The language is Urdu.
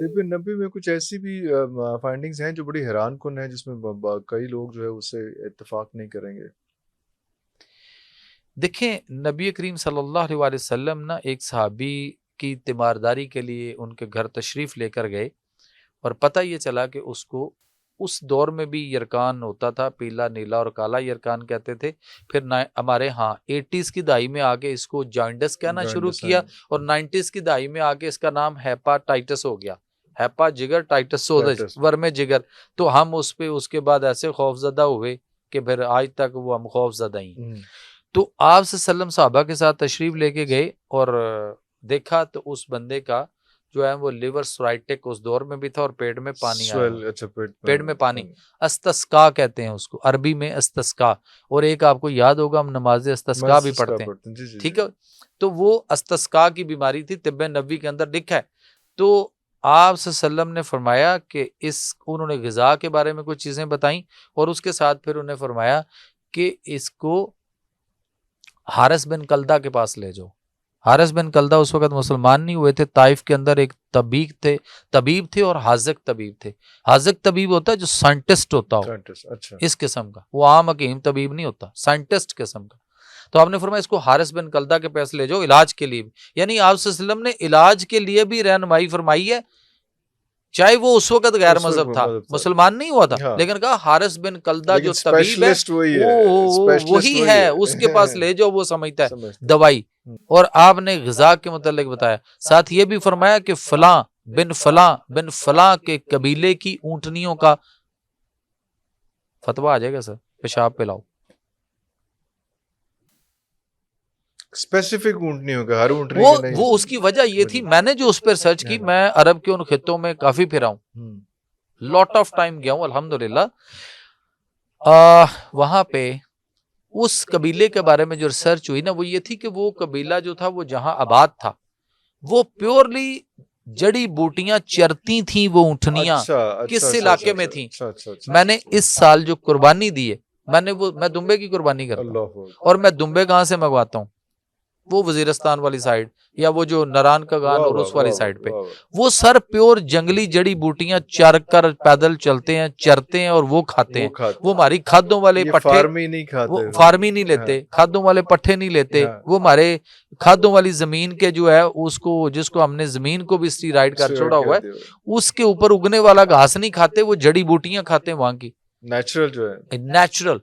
طب نبی میں کچھ ایسی بھی فائنڈنگز ہیں جو بڑی حیران کن ہیں، جس میں کئی لوگ جو ہے اس سے اتفاق نہیں کریں گے؟ دیکھیں نبی کریم صلی اللہ علیہ وآلہ وسلم نا ایک صحابی کی تیمارداری کے لیے ان کے گھر تشریف لے کر گئے، اور پتہ یہ چلا کہ اس کو اس دور میں بھی یرکان ہوتا تھا، پیلا نیلا اور کالا یرکان کہتے تھے. پھر ہمارے ہاں 80s کی دہائی میں آگے اس کو جائنڈس کہنا شروع جانڈس کیا، ہیں، اور 90s کی دہائی میں آگے اس کا نام ہیپاٹائٹس ہو گیا. ہیپا جگر، ٹائٹس سوزش، ٹائٹس۔ ورم جگر. تو ہم اس پہ اس کے بعد ایسے خوف زدہ ہوئے کہ پھر آج تک وہ ہم خوف زدہ ہی. تو آپ صلی اللہ علیہ وسلم صحابہ کے ساتھ تشریف لے کے گئے، اور دیکھا تو اس بندے کا جو ہے وہ لیور سورائٹک اس دور میں بھی تھا، اور پیٹ میں پانی آیا ہوا، اچھا، پیٹ میں پانی، استسقا کہتے ہیں اس کو عربی میں، استسقا. اور ایک آپ کو یاد ہوگا ہم نماز استسقا بھی پڑھتے ہیں، جی جی ٹھیک ہے. تو وہ استسقا کی بیماری تھی، طب نبوی کے اندر لکھا ہے. تو آپ صلی اللہ علیہ وسلم نے فرمایا کہ انہوں نے غذا کے بارے میں کچھ چیزیں بتائیں، اور اس کے ساتھ پھر انہوں نے فرمایا کہ اس کو حارث بن کلدہ کے پاس لے جاؤ. حارث بن کلدہ اس وقت مسلمان نہیں ہوئے تھے. طائف کے اندر ایک طبیب تھے اور حاذق طبیب تھے. حاذق طبیب ہوتا ہے جو سائنٹسٹ ہوتا ہو، اچھا، اس قسم کا، وہ عام حکیم طبیب نہیں ہوتا، سائنٹسٹ قسم کا. تو آپ نے فرمایا اس کو حارث بن کلدہ کے پاس لے جاؤ علاج کے لیے بھی. یعنی آپ صلی اللہ علیہ وسلم نے علاج کے لیے بھی رہنمائی فرمائی ہے، چاہے وہ اس وقت غیر مذہب تھا، مسلمان نہیں ہوا تھا، لیکن کہا حارث بن کلدہ جو طبیب ہے وہی ہے، اس کے پاس لے جاؤ، وہ سمجھتا ہے دوائی. اور آپ نے غذا کے متعلق بتایا، ساتھ یہ بھی فرمایا کہ فلاں بن فلاں کے قبیلے کی اونٹنیوں کا فتویٰ آ جائے گا سر، پیشاب پلاؤ. اسپیسیفک اونٹنی ہوگا، ہر اونٹنی وہ کے نہیں. وہ اس کی وجہ یہ تھی، میں نے جو اس پر سرچ کی، میں عرب کے ان خطوں میں کافی پھرا ہوں، لاٹ آف ٹائم گیا ہوں الحمدللہ. وہاں پہ اس قبیلے کے بارے میں جو ریسرچ ہوئی نا، وہ یہ تھی کہ وہ قبیلہ جو تھا وہ جہاں آباد تھا وہ پیورلی جڑی بوٹیاں چرتی تھیں، وہ اونٹنیاں کس علاقے میں تھیں. میں نے اس سال جو قربانی دی ہے، میں دمبے کی قربانی کرتا ہوں، اور میں دمبے کہاں سے منگواتا ہوں؟ وہ وزیرستان والی سائڈ، یا وہ جو نران کا گان اور اس والی سائڈ پہ، وہ سر پیور جنگلی جڑی بوٹیاں چر کر پیدل چلتے ہیں، چرتے ہیں، اور وہ کھاتے ہیں. وہ ہماری کھادوں والے پٹھے، فارمی نہیں لیتے، کھادوں والے پٹھے نہیں لیتے، وہ ہمارے کھادوں والی زمین کے جو ہے اس کو، جس کو ہم نے زمین کو بھی اسٹیرائڈ کر چھوڑا ہوا ہے، اس کے اوپر اگنے والا گھاس نہیں کھاتے، وہ جڑی بوٹیاں کھاتے ہیں وہاں کی، نیچرل جو ہے، نیچرل.